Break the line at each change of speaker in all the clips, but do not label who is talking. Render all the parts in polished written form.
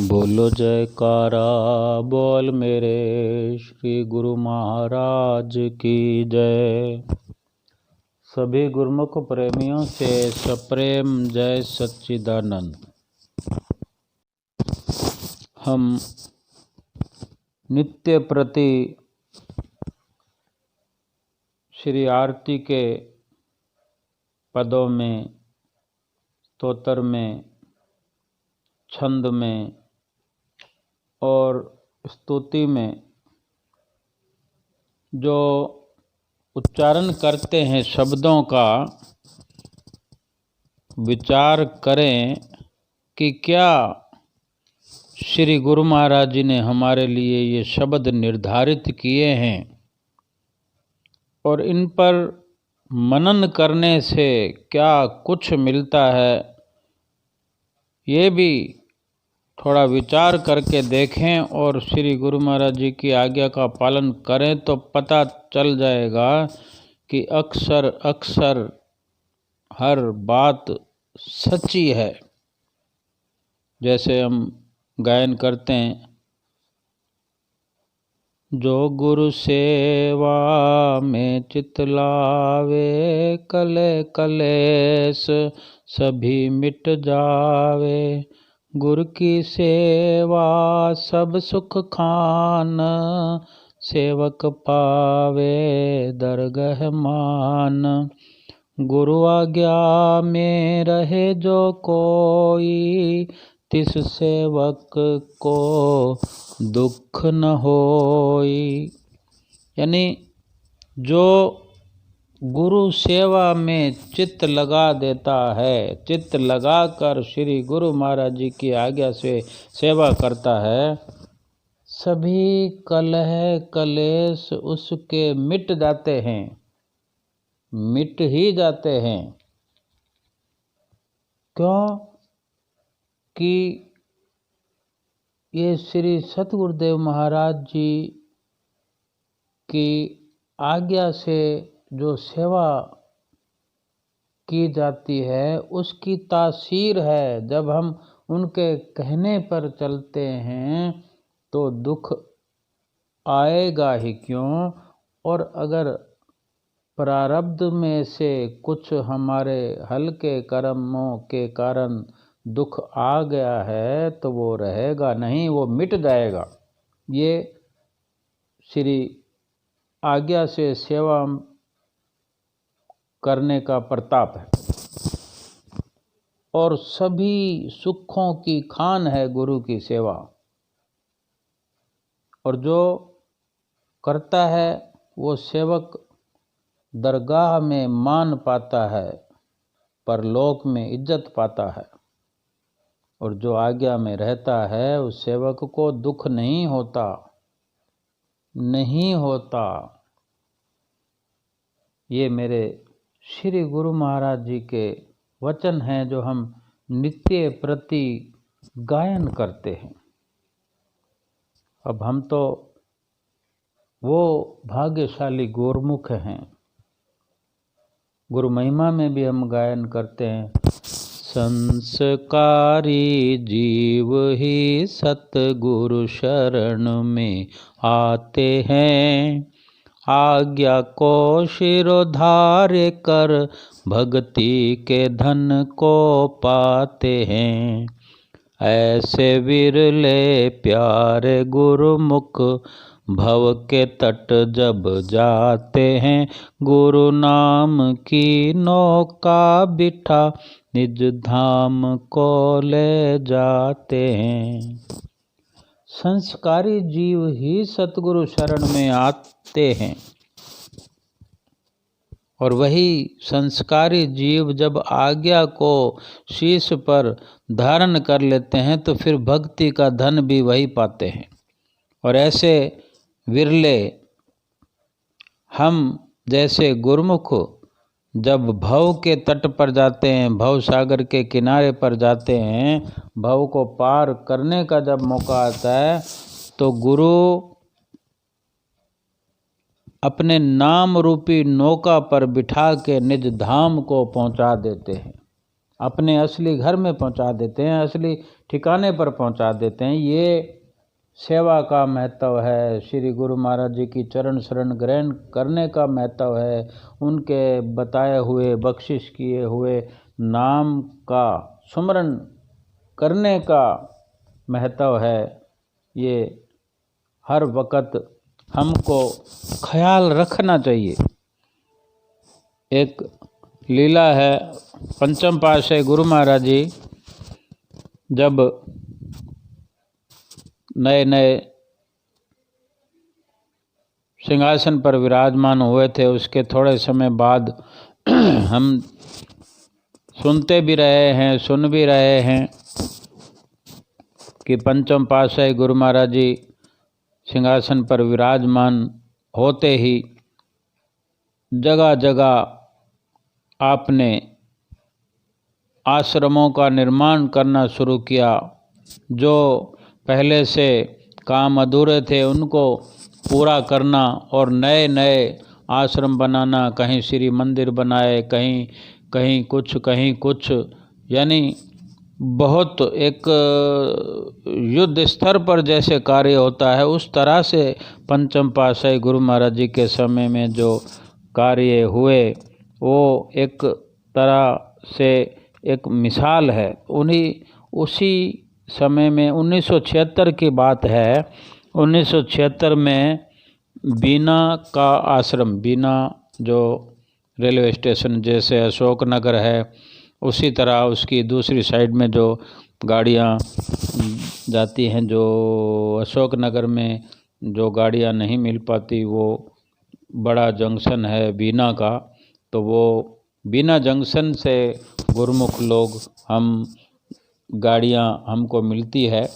बोलो जयकारा बोल मेरे श्री गुरु महाराज की जय। सभी गुरुमुख प्रेमियों से सप्रेम जय सच्चिदानंद। हम नित्य प्रति श्री आरती के पदों में, स्तोत्र में, छंद में और स्तुति में जो उच्चारण करते हैं शब्दों का विचार करें कि क्या श्री गुरु महाराज जी ने हमारे लिए ये शब्द निर्धारित किए हैं और इन पर मनन करने से क्या कुछ मिलता है, ये भी थोड़ा विचार करके देखें और श्री गुरु महाराज जी की आज्ञा का पालन करें तो पता चल जाएगा कि अक्सर अक्सर हर बात सच्ची है। जैसे हम गायन करते हैं, जो गुरु सेवा में चित लावे, कले कलेस सभी मिट जावे। गुरु की सेवा सब सुख खान, सेवक पावे दरगह मान। गुरु आज्ञा में रहे जो कोई, तिस सेवक को दुख न होई। यानी जो गुरु सेवा में चित्त लगा देता है, चित्त लगाकर श्री गुरु महाराज जी की आज्ञा से सेवा करता है, सभी कलह कलेश उसके मिट जाते हैं, मिट ही जाते हैं। क्यों कि ये श्री सतगुरुदेव महाराज जी की आज्ञा से जो सेवा की जाती है उसकी तासीर है। जब हम उनके कहने पर चलते हैं तो दुख आएगा ही क्यों, और अगर प्रारब्ध में से कुछ हमारे हल्के कर्मों के कारण दुख आ गया है तो वो रहेगा नहीं, वो मिट जाएगा। ये श्री आज्ञा से सेवा करने का प्रताप है और सभी सुखों की खान है गुरु की सेवा। और जो करता है वो सेवक दरगाह में मान पाता है, परलोक में इज्जत पाता है। और जो आज्ञा में रहता है उस सेवक को दुख नहीं होता, नहीं होता। ये मेरे श्री गुरु महाराज जी के वचन हैं जो हम नित्य प्रति गायन करते हैं। अब हम तो वो भाग्यशाली गुरुमुख हैं, गुरु महिमा में भी हम गायन करते हैं। संस्कारी जीव ही सतगुरु शरण में आते हैं, आज्ञा को शिरोधार्य कर भक्ति के धन को पाते हैं। ऐसे विरले प्यारे गुरुमुख भव के तट जब जाते हैं, गुरु नाम की नौका बिठा निज धाम को ले जाते हैं। संस्कारी जीव ही सतगुरु शरण में आते हैं और वही संस्कारी जीव जब आज्ञा को शीश पर धारण कर लेते हैं तो फिर भक्ति का धन भी वही पाते हैं। और ऐसे विरले हम जैसे गुरुमुख जब भव के तट पर जाते हैं, भव सागर के किनारे पर जाते हैं, भव को पार करने का जब मौका आता है तो गुरु अपने नाम रूपी नौका पर बिठा के निज धाम को पहुंचा देते हैं, अपने असली घर में पहुंचा देते हैं, असली ठिकाने पर पहुंचा देते हैं। ये सेवा का महत्व है। श्री गुरु महाराज जी की चरण शरण ग्रहण करने का महत्व है। उनके बताए हुए बख्शिश किए हुए नाम का सुमरन करने का महत्व है। ये हर वक्त हमको ख्याल रखना चाहिए। एक लीला है, पंचम पातशाही गुरु महाराज जी जब नए नए सिंहासन पर विराजमान हुए थे, उसके थोड़े समय बाद हम सुनते भी रहे हैं, सुन भी रहे हैं कि पंचम पातशाही गुरु महाराज जी सिंहासन पर विराजमान होते ही जगह जगह आपने आश्रमों का निर्माण करना शुरू किया। जो पहले से काम अधूरे थे उनको पूरा करना और नए नए आश्रम बनाना। कहीं श्री मंदिर बनाए, कहीं कहीं कुछ, कहीं कुछ, यानी बहुत एक युद्ध स्तर पर जैसे कार्य होता है उस तरह से पंचम पातशाही गुरु महाराज जी के समय में जो कार्य हुए वो एक तरह से एक मिसाल है। उसी समय में 1976 की बात है। 1976 में बीना का आश्रम, बीना जो रेलवे स्टेशन जैसे अशोक नगर है उसी तरह उसकी दूसरी साइड में जो गाड़ियाँ जाती हैं, जो अशोक नगर में जो गाड़ियाँ नहीं मिल पाती, वो बड़ा जंक्शन है बीना का। तो वो बीना जंक्शन से गुरुमुख लोग हम गाड़ियाँ हमको मिलती है।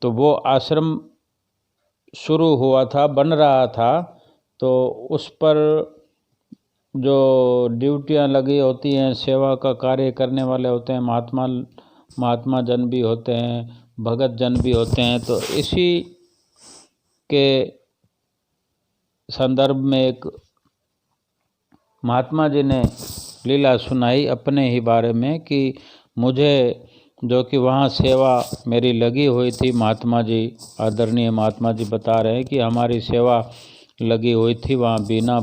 तो वो आश्रम शुरू हुआ था, बन रहा था। तो उस पर जो ड्यूटियाँ लगी होती हैं, सेवा का कार्य करने वाले होते हैं, महात्मा जन भी होते हैं, भगत जन भी होते हैं। तो इसी के संदर्भ में एक महात्मा जी ने लीला सुनाई अपने ही बारे में कि मुझे जो कि वहाँ सेवा मेरी लगी हुई थी, महात्मा जी, आदरणीय महात्मा जी बता रहे हैं कि हमारी सेवा लगी हुई थी वहाँ बीना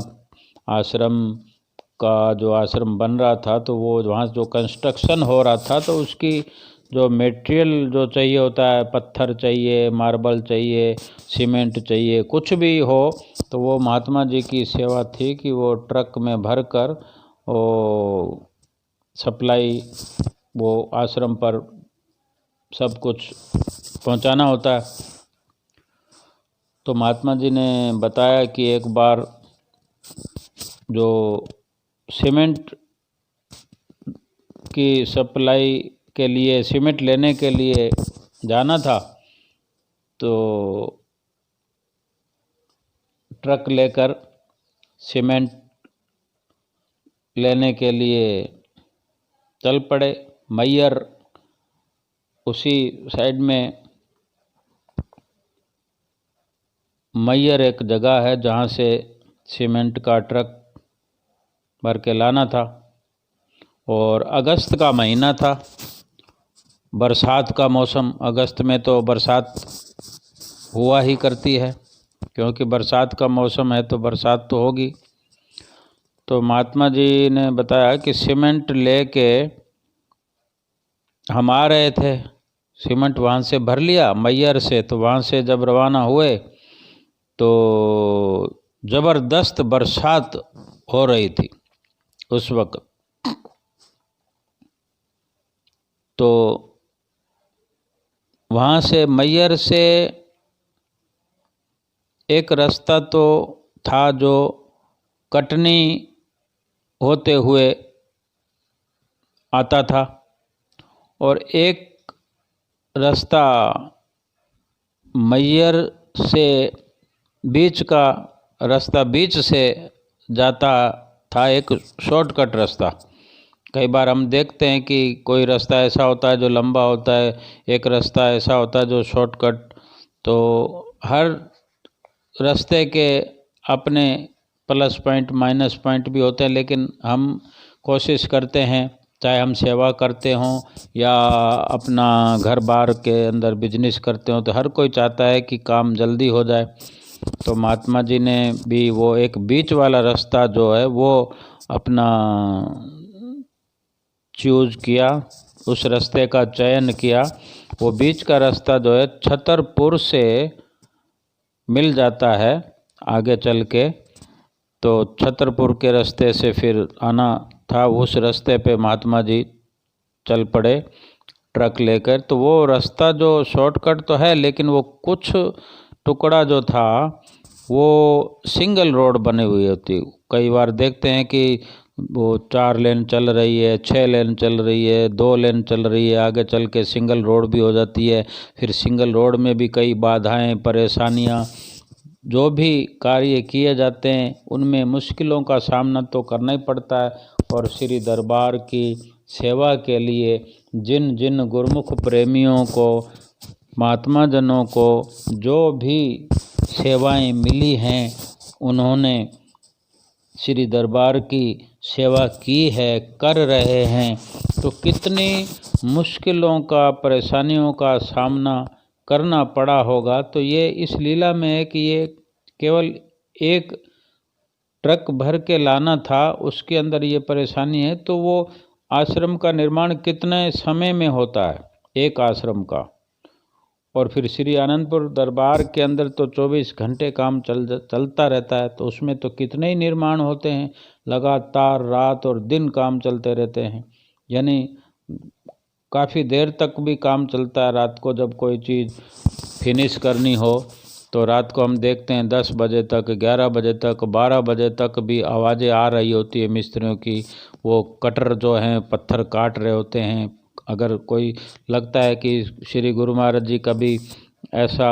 आश्रम का जो आश्रम बन रहा था। तो वो वहाँ जो कंस्ट्रक्शन हो रहा था तो उसकी जो मटेरियल जो चाहिए होता है, पत्थर चाहिए, मार्बल चाहिए, सीमेंट चाहिए, कुछ भी हो, तो वो महात्मा जी की सेवा थी कि वो ट्रक में भर कर वो सप्लाई वो आश्रम पर सब कुछ पहुंचाना होता है। तो महात्मा जी ने बताया कि एक बार जो सीमेंट की सप्लाई के लिए, सीमेंट लेने के लिए जाना था, तो ट्रक लेकर सीमेंट लेने के लिए चल पड़े। मैयर उसी साइड में मैयर एक जगह है जहाँ से सीमेंट का ट्रक भर के लाना था। और अगस्त का महीना था, बरसात का मौसम। अगस्त में तो बरसात हुआ ही करती है, क्योंकि बरसात का मौसम है तो बरसात तो होगी। तो महात्मा जी ने बताया कि सीमेंट लेके हम आ रहे थे, सीमेंट वहाँ से भर लिया मैयर से। तो वहाँ से जब रवाना हुए तो ज़बरदस्त बरसात हो रही थी उस वक्त। तो वहाँ से मैयर से एक रास्ता तो था जो कटनी होते हुए आता था, और एक रास्ता मैयर से बीच का रास्ता, बीच से जाता था, एक शॉर्टकट रास्ता। कई बार हम देखते हैं कि कोई रास्ता ऐसा होता है जो लंबा होता है, एक रास्ता ऐसा होता है जो शॉर्टकट। तो हर रास्ते के अपने प्लस पॉइंट माइनस पॉइंट भी होते हैं, लेकिन हम कोशिश करते हैं चाहे हम सेवा करते हों या अपना घर बार के अंदर बिजनेस करते हों, तो हर कोई चाहता है कि काम जल्दी हो जाए। तो महात्मा जी ने भी वो एक बीच वाला रास्ता जो है वो अपना चूज किया, उस रास्ते का चयन किया। वो बीच का रास्ता जो है छतरपुर से मिल जाता है आगे चल के, तो छतरपुर के रास्ते से फिर आना था। उस रास्ते पे महात्मा जी चल पड़े ट्रक लेकर। तो वो रास्ता जो शॉर्टकट तो है, लेकिन वो कुछ टुकड़ा जो था वो सिंगल रोड बनी हुई होती। कई बार देखते हैं कि वो 4 लेन चल रही है, 6 लेन चल रही है, 2 लेन चल रही है, आगे चल के सिंगल रोड भी हो जाती है। फिर सिंगल रोड में भी कई बाधाएं, परेशानियां, जो भी कार्य किए जाते हैं उनमें मुश्किलों का सामना तो करना ही पड़ता है। और श्री दरबार की सेवा के लिए जिन जिन गुरुमुख प्रेमियों को, महात्मा जनों को जो भी सेवाएं मिली हैं, उन्होंने श्री दरबार की सेवा की है, कर रहे हैं, तो कितनी मुश्किलों का, परेशानियों का सामना करना पड़ा होगा। तो ये इस लीला में है कि ये केवल एक ट्रक भर के लाना था, उसके अंदर ये परेशानी है। तो वो आश्रम का निर्माण कितने समय में होता है, एक आश्रम का। और फिर श्री आनंदपुर दरबार के अंदर तो 24 घंटे काम चलता रहता है, तो उसमें तो कितने ही निर्माण होते हैं, लगातार रात और दिन काम चलते रहते हैं। यानी काफ़ी देर तक भी काम चलता है। रात को जब कोई चीज़ फिनिश करनी हो तो रात को हम देखते हैं 10 बजे तक, 11 बजे तक, 12 बजे तक भी आवाज़ें आ रही होती है मिस्त्रियों की। वो कटर जो हैं पत्थर काट रहे होते हैं। अगर कोई लगता है कि श्री गुरु महाराज जी कभी ऐसा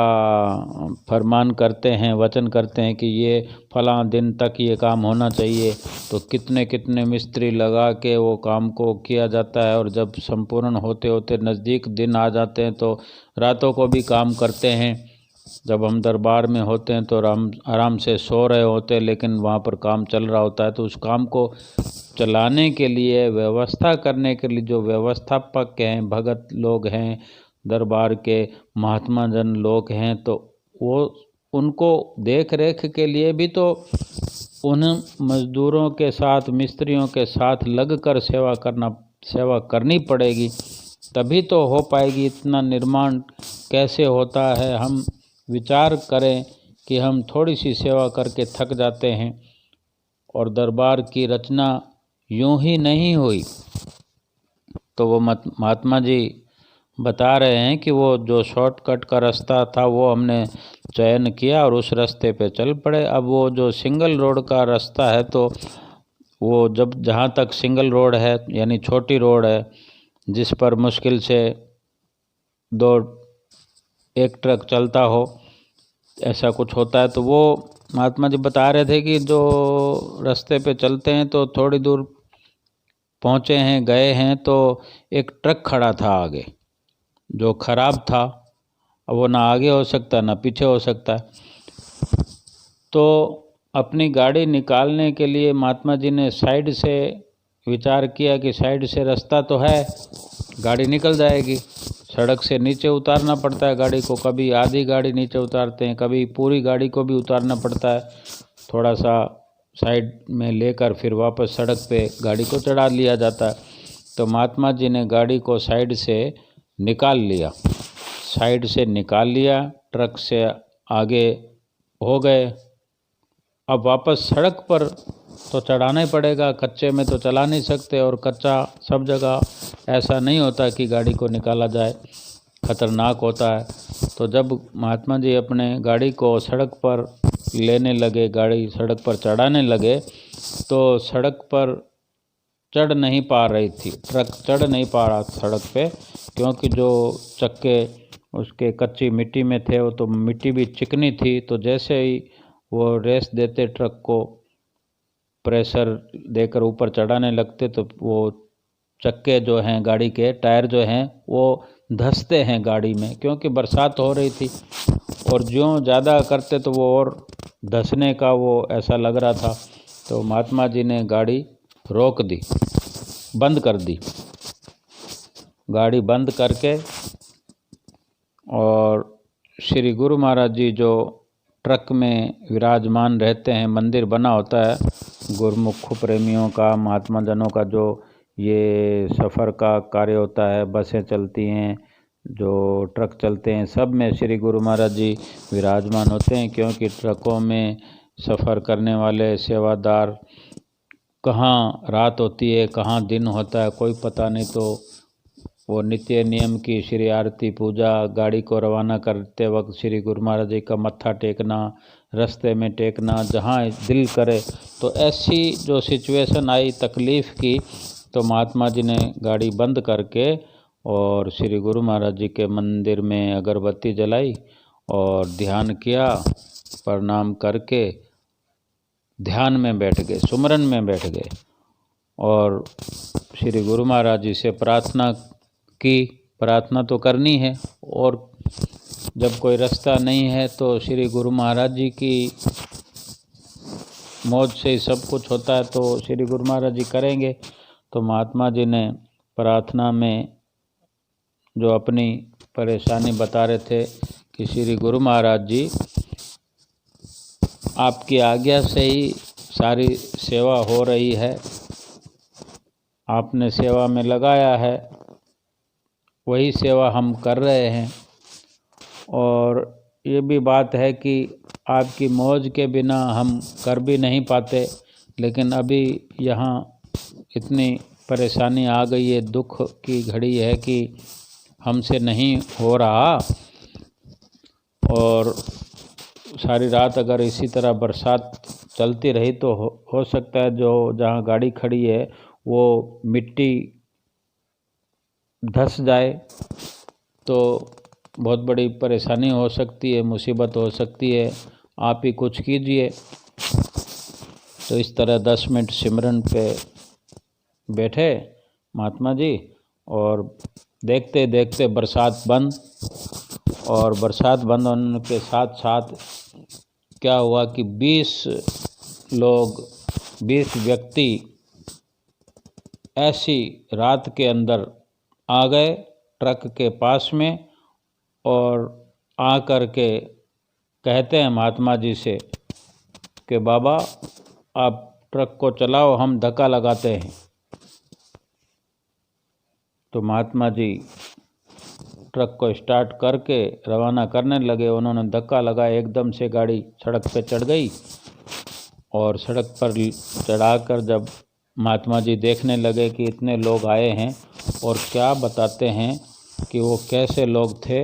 फरमान करते हैं, वचन करते हैं कि ये फलां दिन तक ये काम होना चाहिए, तो कितने कितने मिस्त्री लगा के वो काम को किया जाता है। और जब संपूर्ण होते होते नज़दीक दिन आ जाते हैं तो रातों को भी काम करते हैं। जब हम दरबार में होते हैं तो आराम से सो रहे होते हैं, लेकिन वहाँ पर काम चल रहा होता है। तो उस काम को चलाने के लिए, व्यवस्था करने के लिए जो व्यवस्थापक हैं, भगत लोग हैं, दरबार के महात्मा जन लोग हैं, तो वो उनको देख रेख के लिए भी तो उन मजदूरों के साथ, मिस्त्रियों के साथ लगकर सेवा करनी पड़ेगी, तभी तो हो पाएगी। इतना निर्माण कैसे होता है, हम विचार करें कि हम थोड़ी सी सेवा करके थक जाते हैं। और दरबार की रचना यूं ही नहीं हुई। तो वो महात्मा जी बता रहे हैं कि वो जो शॉर्टकट का रास्ता था वो हमने चयन किया और उस रास्ते पे चल पड़े। अब वो जो सिंगल रोड का रास्ता है, तो वो जहाँ तक सिंगल रोड है, यानी छोटी रोड है, जिस पर मुश्किल से एक ट्रक चलता हो, ऐसा कुछ होता है। तो वो महात्मा जी बता रहे थे कि जो रास्ते पे चलते हैं तो थोड़ी दूर पहुँचे हैं, गए हैं, तो एक ट्रक खड़ा था आगे, जो खराब था। अब वो ना आगे हो सकता ना पीछे हो सकता है। तो अपनी गाड़ी निकालने के लिए महात्मा जी ने साइड से विचार किया कि साइड से रास्ता तो है, गाड़ी निकल जाएगी। सड़क से नीचे उतारना पड़ता है गाड़ी को, कभी आधी गाड़ी नीचे उतारते हैं, कभी पूरी गाड़ी को भी उतारना पड़ता है। थोड़ा सा साइड में लेकर फिर वापस सड़क पे गाड़ी को चढ़ा लिया जाता है। तो महात्मा जी ने गाड़ी को साइड से निकाल लिया, ट्रक से आगे हो गए। अब वापस सड़क पर तो चढ़ाना ही पड़ेगा, कच्चे में तो चला नहीं सकते, और कच्चा सब जगह ऐसा नहीं होता कि गाड़ी को निकाला जाए, खतरनाक होता है। तो जब महात्मा जी अपने गाड़ी को सड़क पर लेने लगे, गाड़ी सड़क पर चढ़ाने लगे, तो सड़क पर चढ़ नहीं पा रही थी, ट्रक चढ़ नहीं पा रहा सड़क पे, क्योंकि जो चक्के उसके कच्ची मिट्टी में थे, वो तो मिट्टी भी चिकनी थी। तो जैसे ही वो रेस देते, ट्रक को प्रेशर देकर ऊपर चढ़ाने लगते, तो वो चक्के जो हैं, गाड़ी के टायर जो हैं, वो धंसते हैं गाड़ी में, क्योंकि बरसात हो रही थी। और ज्यों ज़्यादा करते तो वो और धंसने का वो ऐसा लग रहा था। तो महात्मा जी ने गाड़ी रोक दी, बंद कर दी। गाड़ी बंद करके और श्री गुरु महाराज जी जो ट्रक में विराजमान रहते हैं, मंदिर बना होता है गुरुमुख प्रेमियों का, महात्मा जनों का जो ये सफ़र का कार्य होता है, बसें चलती हैं, जो ट्रक चलते हैं, सब में श्री गुरु महाराज जी विराजमान होते हैं। क्योंकि ट्रकों में सफ़र करने वाले सेवादार कहाँ रात होती है कहाँ दिन होता है कोई पता नहीं, तो वो नित्य नियम की श्री आरती पूजा, गाड़ी को रवाना करते वक्त श्री गुरु महाराज जी का मत्था टेकना, रास्ते में टेकना, जहाँ दिल करे। तो ऐसी जो सिचुएशन आई तकलीफ़ की, तो महात्मा जी ने गाड़ी बंद करके और श्री गुरु महाराज जी के मंदिर में अगरबत्ती जलाई और ध्यान किया, प्रणाम करके ध्यान में बैठ गए, सुमरन में बैठ गए और श्री गुरु महाराज जी से प्रार्थना की। प्रार्थना तो करनी है, और जब कोई रास्ता नहीं है तो श्री गुरु महाराज जी की मौज से ही सब कुछ होता है, तो श्री गुरु महाराज जी करेंगे। तो महात्मा जी ने प्रार्थना में जो अपनी परेशानी बता रहे थे कि श्री गुरु महाराज जी आपकी आज्ञा से ही सारी सेवा हो रही है, आपने सेवा में लगाया है, वही सेवा हम कर रहे हैं। और ये भी बात है कि आपकी मौज के बिना हम कर भी नहीं पाते, लेकिन अभी यहाँ इतनी परेशानी आ गई है, दुख की घड़ी है कि हमसे नहीं हो रहा, और सारी रात अगर इसी तरह बरसात चलती रही तो हो सकता है जो जहाँ गाड़ी खड़ी है वो मिट्टी धंस जाए, तो बहुत बड़ी परेशानी हो सकती है, मुसीबत हो सकती है, आप ही कुछ कीजिए। तो इस तरह 10 मिनट सिमरन पे बैठे महात्मा जी, और देखते देखते बरसात बंद, और बरसात बंद होने के साथ साथ क्या हुआ कि 20 व्यक्ति ऐसी रात के अंदर आ गए ट्रक के पास में, और आ कर के कहते हैं महात्मा जी से कि बाबा आप ट्रक को चलाओ, हम धक्का लगाते हैं। तो महात्मा जी ट्रक को स्टार्ट करके रवाना करने लगे। उन्होंने धक्का लगाया, एकदम से गाड़ी सड़क पे चढ़ गई, और सड़क पर चढ़ाकर जब महात्मा जी देखने लगे कि इतने लोग आए हैं, और क्या बताते हैं कि वो कैसे लोग थे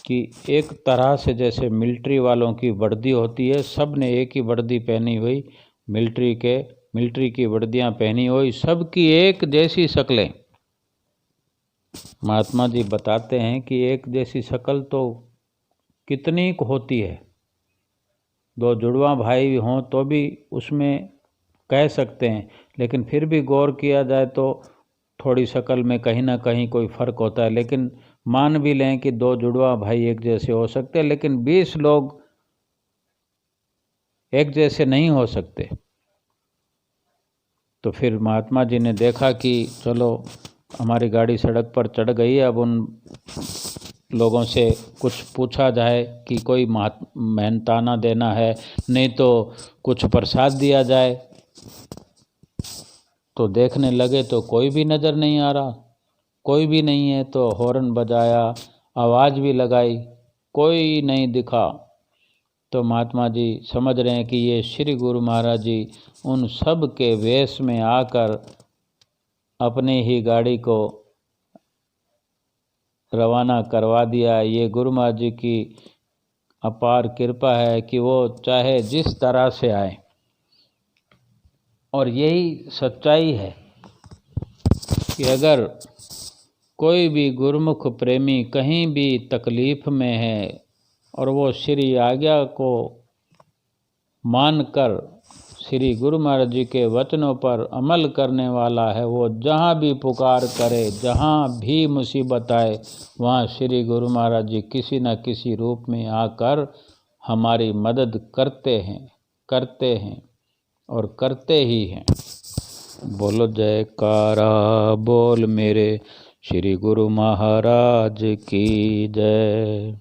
कि एक तरह से जैसे मिलिट्री वालों की वर्दी होती है, सब ने एक ही वर्दी पहनी हुई, मिलिट्री की वर्दियां पहनी हुई, सबकी एक जैसी शक्लें। महात्मा जी बताते हैं कि एक जैसी शक्ल तो कितनी होती है, 2 जुड़वा भाई हों तो भी उसमें कह सकते हैं, लेकिन फिर भी गौर किया जाए तो थोड़ी शक्ल में कहीं ना कहीं कोई फ़र्क होता है। लेकिन मान भी लें कि 2 जुड़वा भाई एक जैसे हो सकते हैं, लेकिन 20 लोग एक जैसे नहीं हो सकते। तो फिर महात्मा जी ने देखा कि चलो हमारी गाड़ी सड़क पर चढ़ गई है, अब उन लोगों से कुछ पूछा जाए कि कोई मेहनताना देना है, नहीं तो कुछ प्रसाद दिया जाए। तो देखने लगे तो कोई भी नज़र नहीं आ रहा, कोई भी नहीं है। तो हॉर्न बजाया, आवाज़ भी लगाई, कोई नहीं दिखा। तो महात्मा जी समझ रहे हैं कि ये श्री गुरु महाराज जी उन सब के वेश में आकर अपनी ही गाड़ी को रवाना करवा दिया। ये गुरु महाराज जी की अपार कृपा है कि वो चाहे जिस तरह से आए, और यही सच्चाई है कि अगर कोई भी गुरुमुख प्रेमी कहीं भी तकलीफ़ में है और वो श्री आज्ञा को मानकर श्री गुरु महाराज जी के वचनों पर अमल करने वाला है, वो जहाँ भी पुकार करे, जहाँ भी मुसीबत आए, वहाँ श्री गुरु महाराज जी किसी न किसी रूप में आकर हमारी मदद करते हैं और करते ही हैं। बोलो जयकारा बोल मेरे श्री गुरु महाराज की जय।